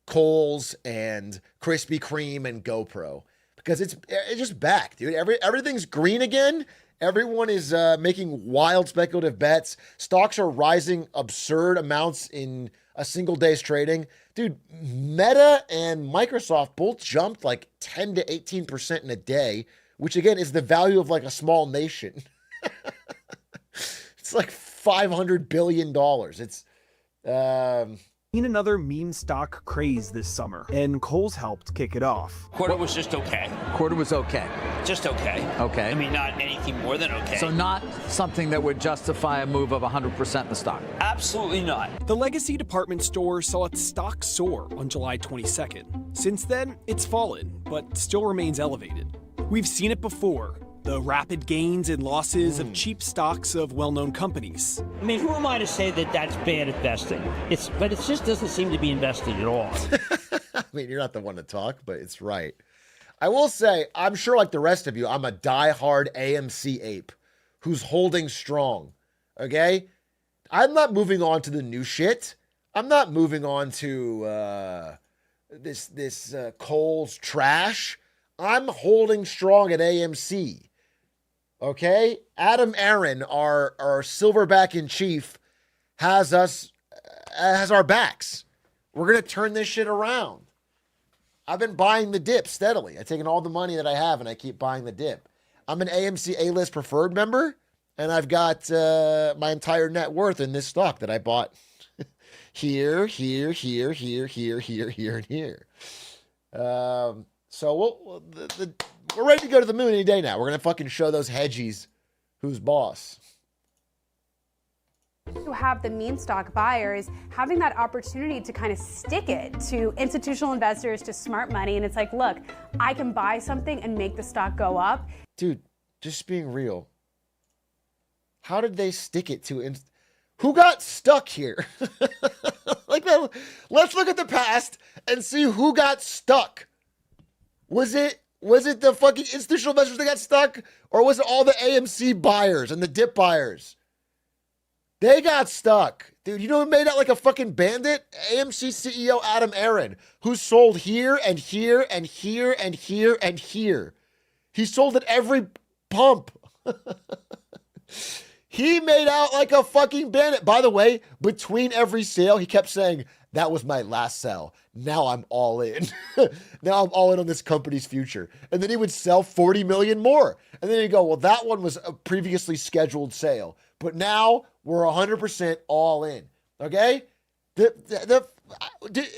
Kohl's and Krispy Kreme and GoPro, because it's just back, dude. Everything's green again. Everyone is making wild speculative bets. Stocks are rising absurd amounts in a single day's trading. Dude, Meta and Microsoft both jumped like 10 to 18% in a day, which again is the value of like a small nation. It's like $500 billion. It's Seen another meme stock craze this summer, and Kohl's helped kick it off. Quarter was just okay. Quarter was okay. Just okay. Okay. I mean, not anything more than okay. So not something that would justify a move of 100% in the stock? Absolutely not. The legacy department store saw its stock soar on July 22nd. Since then, it's fallen, but still remains elevated. We've seen it before. The rapid gains and losses of cheap stocks of well-known companies. I mean, who am I to say that that's bad investing? But it just doesn't seem to be investing at all. I mean, you're not the one to talk, but it's right. I will say, I'm sure like the rest of you, I'm a diehard AMC ape who's holding strong, okay? I'm not moving on to the new shit. I'm not moving on to this Kohl's trash. I'm holding strong at AMC. Okay, Adam Aaron, our silverback in chief, has our backs. We're gonna turn this shit around. I've been buying the dip steadily. I've taken all the money that I have and I keep buying the dip. I'm an AMC A-list preferred member, and I've got my entire net worth in this stock that I bought here, and here. So we're ready to go to the moon any day now. We're going to fucking show those hedgies who's boss. You have the meme stock buyers having that opportunity to kind of stick it to institutional investors, to smart money. And it's like, look, I can buy something and make the stock go up. Dude, just being real. How did they stick it to? Who got stuck here? Let's look at the past and see who got stuck. Was it the fucking institutional investors that got stuck? Or was it all the AMC buyers and the dip buyers? They got stuck. Dude, you know who made out like a fucking bandit? AMC CEO Adam Aaron, who sold here and here and here and here and here. He sold at every pump. He made out like a fucking bandit. By the way, between every sale, he kept saying, that was my last sell. Now I'm all in. Now I'm all in on this company's future. And then he would sell 40 million more. And then he'd go, well, that one was a previously scheduled sale. But now we're 100% all in. Okay?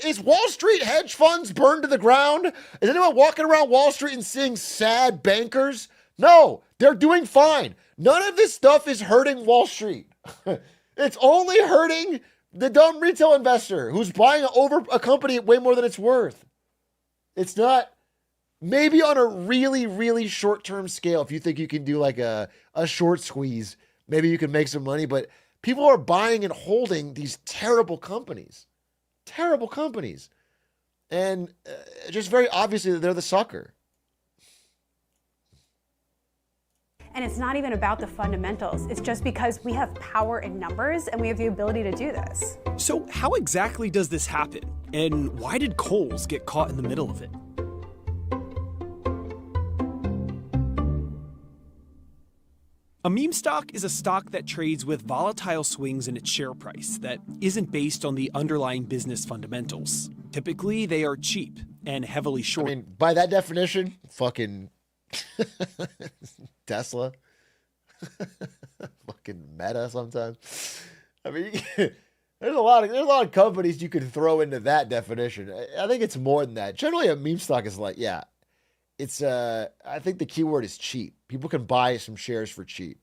Is Wall Street hedge funds burned to the ground? Is anyone walking around Wall Street and seeing sad bankers? No, they're doing fine. None of this stuff is hurting Wall Street. It's only hurting the dumb retail investor who's buying over a company at way more than it's worth. It's not, maybe on a really, really short-term scale, if you think you can do like a short squeeze, maybe you can make some money, but people are buying and holding these terrible companies. Terrible companies. And just very obviously that they're the sucker. And it's not even about the fundamentals. It's just because we have power in numbers and we have the ability to do this. So how exactly does this happen? And why did Kohl's get caught in the middle of it? A meme stock is a stock that trades with volatile swings in its share price that isn't based on the underlying business fundamentals. Typically, they are cheap and heavily short. I mean, by that definition, fucking Tesla, fucking Meta sometimes. I mean, there's a lot of companies you could throw into that definition. I think it's more than that. Generally, a meme stock is like, yeah, it's I think the keyword is cheap. People can buy some shares for cheap.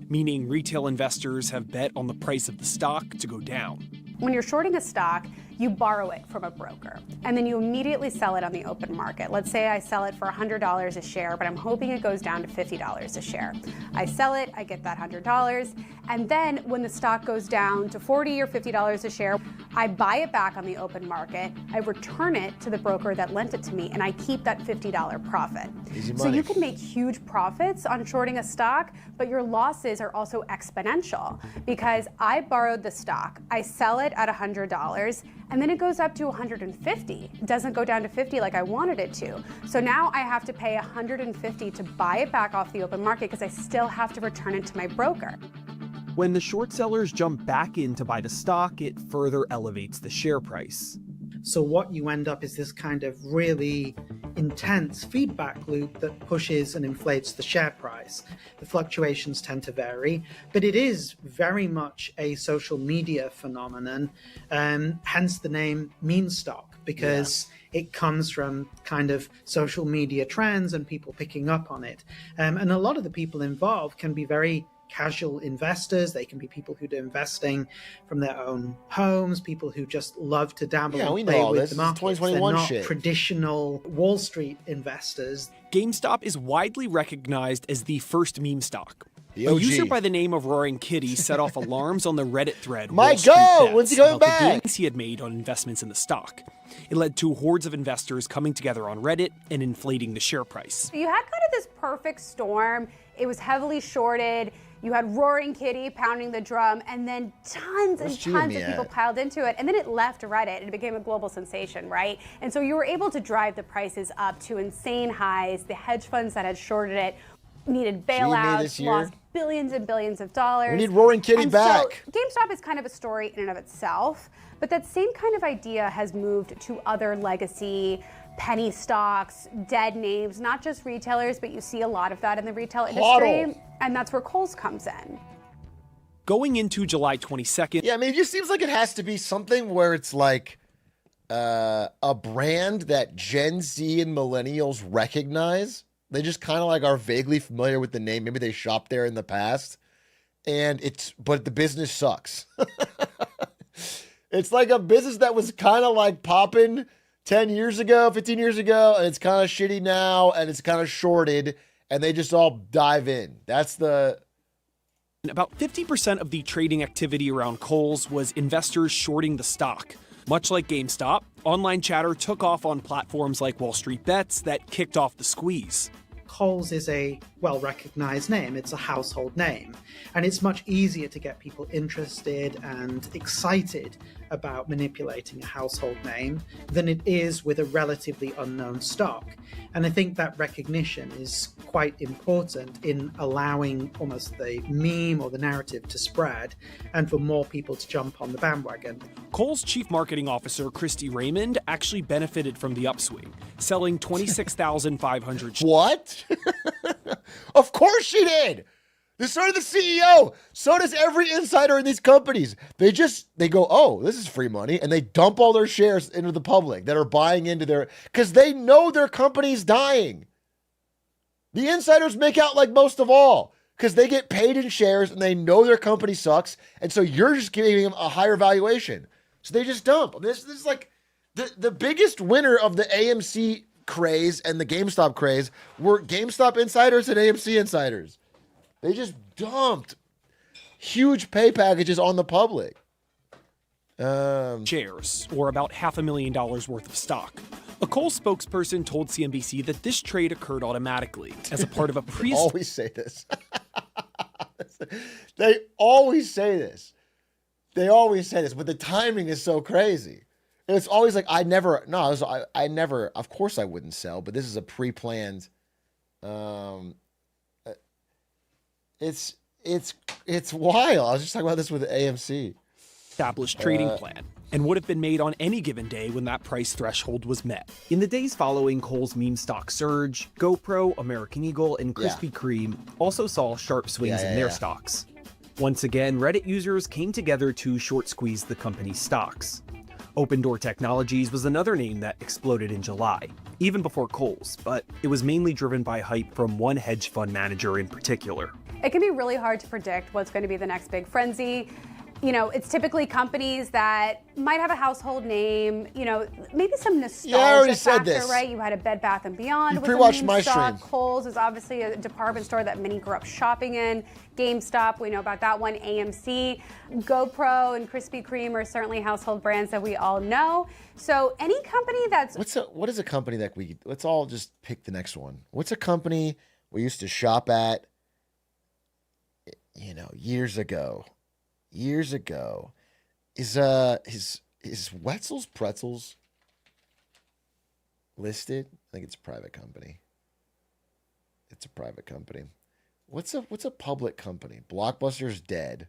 Meaning retail investors have bet on the price of the stock to go down. When you're shorting a stock, you borrow it from a broker, and then you immediately sell it on the open market. Let's say I sell it for $100 a share, but I'm hoping it goes down to $50 a share. I sell it, I get that $100, and then when the stock goes down to $40 or $50 a share, I buy it back on the open market, I return it to the broker that lent it to me, and I keep that $50 profit. Easy money. So you can make huge profits on shorting a stock, but your losses are also exponential because I borrowed the stock, I sell it at $100, and then it goes up to 150. It doesn't go down to 50 like I wanted it to. So now I have to pay 150 to buy it back off the open market because I still have to return it to my broker. When the short sellers jump back in to buy the stock, it further elevates the share price. So what you end up is this kind of really intense feedback loop that pushes and inflates the share price. The fluctuations tend to vary, but it is very much a social media phenomenon, hence the name meme stock, because it comes from kind of social media trends and people picking up on it. And a lot of the people involved can be very casual investors. They can be people who do investing from their own homes, people who just love to dabble and play with the markets. 2021 They're not shit. Traditional Wall Street investors. GameStop is widely recognized as the first meme stock. The A OG. user by the name of Roaring Kitty set off alarms on the Reddit thread My Wall Street God, Bets when's he coming about the back? gains he had made on investments in the stock. It led to hordes of investors coming together on Reddit and inflating the share price. You had kind of this perfect storm. It was heavily shorted. You had Roaring Kitty pounding the drum, and then tons and tons of people piled into it. And then it left Reddit, and it became a global sensation, right? And so you were able to drive the prices up to insane highs. The hedge funds that had shorted it needed bailouts, lost billions and billions of dollars. We need Roaring Kitty back. So GameStop is kind of a story in and of itself, but that same kind of idea has moved to other legacy penny stocks, dead names, not just retailers, but you see a lot of that in the retail industry, and that's where Kohl's comes in. Going into July 22nd. Yeah, I mean, it just seems like it has to be something where it's like a brand that Gen Z and millennials recognize. They just kind of like are vaguely familiar with the name. Maybe they shopped there in the past, but the business sucks. It's like a business that was kind of like popping 10 years ago, 15 years ago, and it's kind of shitty now, and it's kind of shorted, and they just all dive in. That's the... About 50% of the trading activity around Kohl's was investors shorting the stock. Much like GameStop, online chatter took off on platforms like Wall Street Bets that kicked off the squeeze. Kohl's is a well-recognized name. It's a household name. And it's much easier to get people interested and excited about manipulating a household name than it is with a relatively unknown stock. And I think that recognition is quite important in allowing almost the meme or the narrative to spread and for more people to jump on the bandwagon. Kohl's chief marketing officer, Christy Raymond, actually benefited from the upswing, selling 26,500 What? Of course she did. So did the CEO. So does every insider in these companies. They go, oh, this is free money. And they dump all their shares into the public that are buying into because they know their company's dying. The insiders make out like most of all because they get paid in shares and they know their company sucks. And so you're just giving them a higher valuation. So they just dump. This is like the biggest winner of the AMC craze and the GameStop craze were GameStop insiders and AMC insiders. They just dumped huge pay packages on the public. shares, or about $500,000 worth of stock. A Kohl spokesperson told CNBC that this trade occurred automatically as a part of a They always say this. They always say this. But the timing is so crazy. And it's always like, I never, of course I wouldn't sell, but this is a pre-planned, it's wild. I was just talking about this with AMC. Established trading plan and would have been made on any given day when that price threshold was met. In the days following Kohl's meme stock surge, GoPro, American Eagle, and Krispy Kreme also saw sharp swings in their stocks. Once again, Reddit users came together to short squeeze the company's stocks. Open Door Technologies was another name that exploded in July, even before Kohl's, but it was mainly driven by hype from one hedge fund manager in particular. It can be really hard to predict what's going to be the next big frenzy. You know, it's typically companies that might have a household name, you know, maybe some nostalgia I already said factor, this. right? You had a Bed Bath & Beyond You with the pre-watched meme my stock. stream. Kohl's is obviously a department store that many grew up shopping in. GameStop, we know about that one. AMC, GoPro, and Krispy Kreme are certainly household brands that we all know. So any company that's... What is a company that let's all just pick the next one. What's a company we used to shop at, years ago? Is Is Wetzel's Pretzels listed? I think it's a private company. It's a private company. What's a public company? Blockbuster's dead.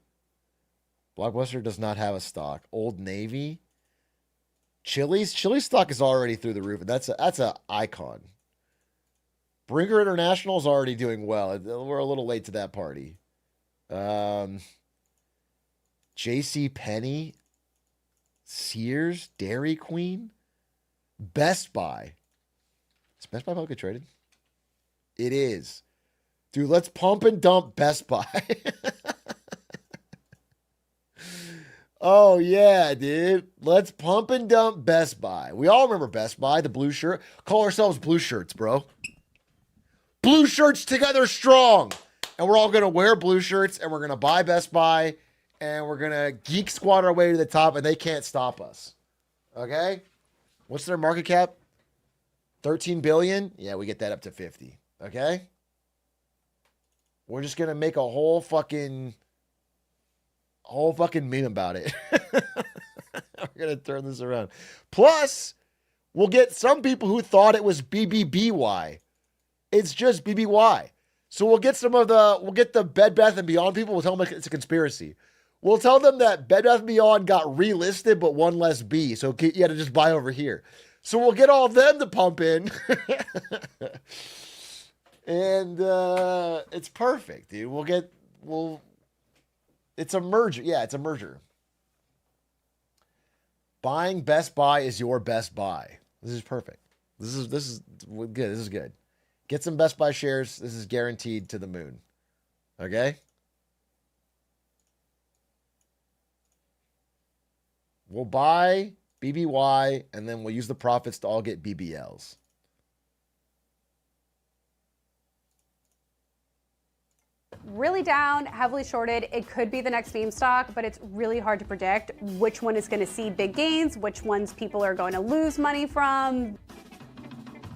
Blockbuster does not have a stock. Old Navy. Chili's stock is already through the roof. That's a icon. Brinker International is already doing well. We're a little late to that party. J.C. Penney, Sears, Dairy Queen, Best Buy. Is Best Buy publicly traded? It is. Dude, let's pump and dump Best Buy. Oh, yeah, dude. Let's pump and dump Best Buy. We all remember Best Buy, the blue shirt. Call ourselves blue shirts, bro. Blue shirts together strong. And we're all going to wear blue shirts, and we're going to buy Best Buy, and we're going to geek squat our way to the top, and they can't stop us. Okay? What's their market cap? 13 billion? Yeah, we get that up to 50. Okay? We're just going to make a whole fucking meme about it. We're going to turn this around. Plus, we'll get some people who thought it was BBBY. It's just BBY. So we'll get the Bed Bath & Beyond people. We'll tell them it's a conspiracy. We'll tell them that Bed Bath & Beyond got relisted, but one less B. So you had to just buy over here. So we'll get all of them to pump in. And it's perfect, dude. It's a merger. Yeah, it's a merger. Buying Best Buy is your best buy. This is perfect. This is good. This is good. Get some Best Buy shares. This is guaranteed to the moon. Okay? We'll buy BBY, and then we'll use the profits to all get BBLs. Really down, heavily shorted. It could be the next meme stock, but it's really hard to predict which one is going to see big gains, which ones people are going to lose money from.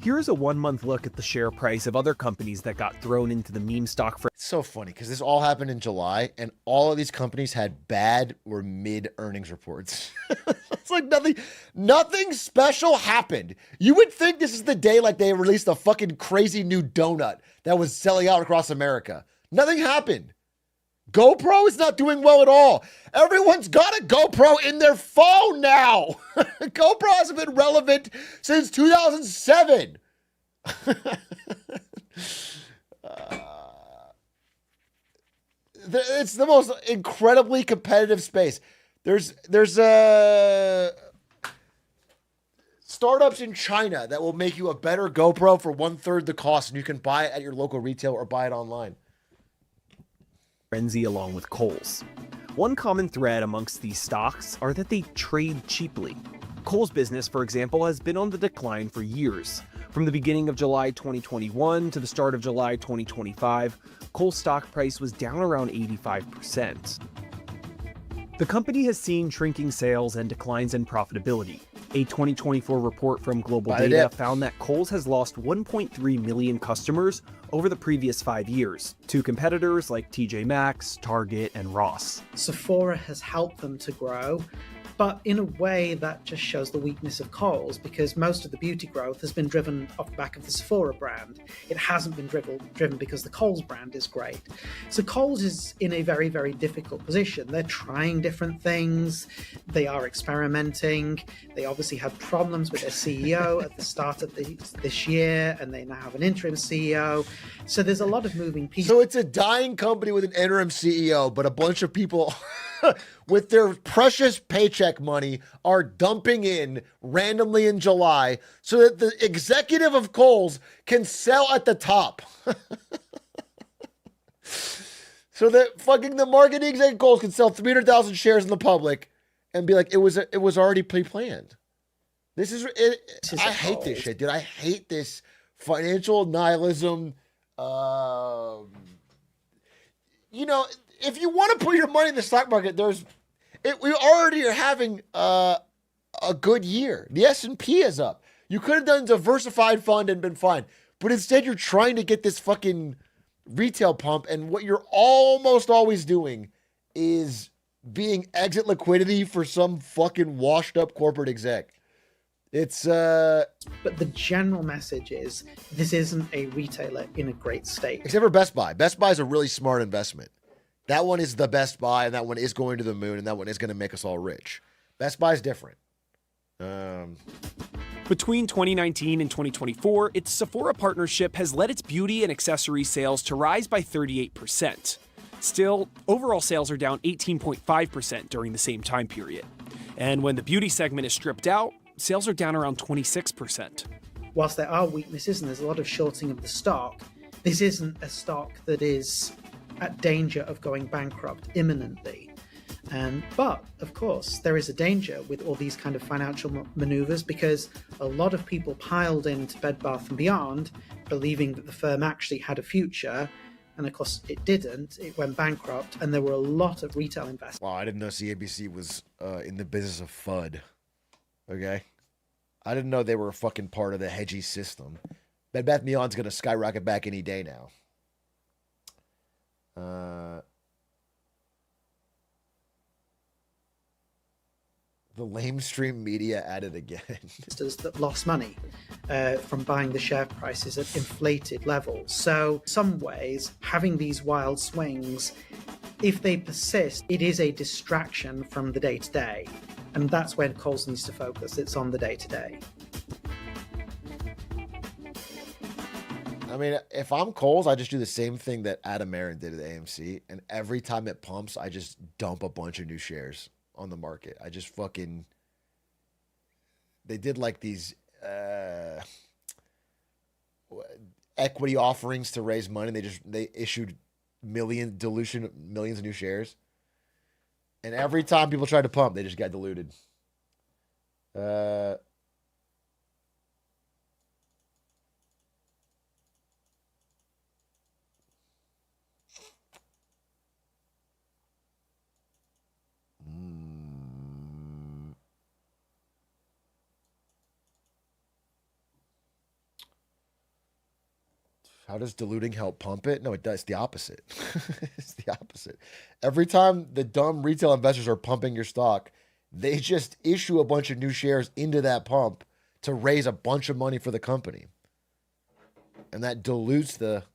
Here's a 1-month look at the share price of other companies that got thrown into the meme stock for. It's so funny because this all happened in July, and all of these companies had bad or mid earnings reports. It's like nothing special happened. You would think this is the day like they released a fucking crazy new donut that was selling out across America. Nothing happened. GoPro is not doing well at all. Everyone's got a GoPro in their phone now. GoPro hasn't been relevant since 2007. It's the most incredibly competitive space. There's startups in China that will make you a better GoPro for 1/3 the cost, and you can buy it at your local retail or buy it online. Frenzy along with Kohl's. One common thread amongst these stocks are that they trade cheaply. Kohl's business, for example, has been on the decline for years. From the beginning of July 2021 to the start of July 2025, Kohl's stock price was down around 85%. The company has seen shrinking sales and declines in profitability. A 2024 report from Global Data found that Kohl's has lost 1.3 million customers over the previous 5 years to competitors like TJ Maxx, Target, and Ross. Sephora has helped them to grow, but in a way that just shows the weakness of Kohl's, because most of the beauty growth has been driven off the back of the Sephora brand. It hasn't been driven because the Kohl's brand is great. So Kohl's is in a very, very difficult position. They're trying different things. They are experimenting. They obviously had problems with their CEO at the start of this year, and they now have an interim CEO. So there's a lot of moving pieces. So it's a dying company with an interim CEO, but a bunch of people with their precious paycheck money are dumping in randomly in July so that the executive of Kohl's can sell at the top. So that fucking the marketing executive of Kohl's can sell 300,000 shares in the public and be like, it was already pre-planned. This is it. I hate this shit, dude. I hate this financial nihilism. If you want to put your money in the stock market, we already are having a good year. The S&P is up. You could have done a diversified fund and been fine. But instead, you're trying to get this fucking retail pump. And what you're almost always doing is being exit liquidity for some fucking washed up corporate exec. It's But the general message is this isn't a retailer in a great state. except for Best Buy. Best Buy is a really smart investment. That one is the Best Buy, and that one is going to the moon, and that one is going to make us all rich. Best Buy is different. Between 2019 and 2024, its Sephora partnership has led its beauty and accessory sales to rise by 38%. Still, overall sales are down 18.5% during the same time period. And when the beauty segment is stripped out, sales are down around 26%. Whilst there are weaknesses and there's a lot of shorting of the stock, this isn't a stock that is at danger of going bankrupt imminently. But, of course, there is a danger with all these kind of financial maneuvers because a lot of people piled into Bed Bath & Beyond believing that the firm actually had a future. And, of course, it didn't. It went bankrupt, and there were a lot of retail investors. Wow, I didn't know CABC was in the business of FUD. Okay? I didn't know they were a fucking part of the hedgy system. Bed Bath & Beyond's going to skyrocket back any day now. The lamestream media at it again. That lost money from buying the share prices at inflated levels. So, some ways, having these wild swings, if they persist, it is a distraction from the day-to-day. And that's where Kohl's needs to focus. It's on the day-to-day. I mean, if I'm Kohl's, I just do the same thing that Adam Aaron did at AMC. And every time it pumps, I just dump a bunch of new shares on the market. I just fucking... They did like these equity offerings to raise money. They issued millions of new shares. And every time people tried to pump, they just got diluted. How does diluting help pump it? No, it does. It's the opposite. It's the opposite. Every time the dumb retail investors are pumping your stock, they just issue a bunch of new shares into that pump to raise a bunch of money for the company. And that dilutes the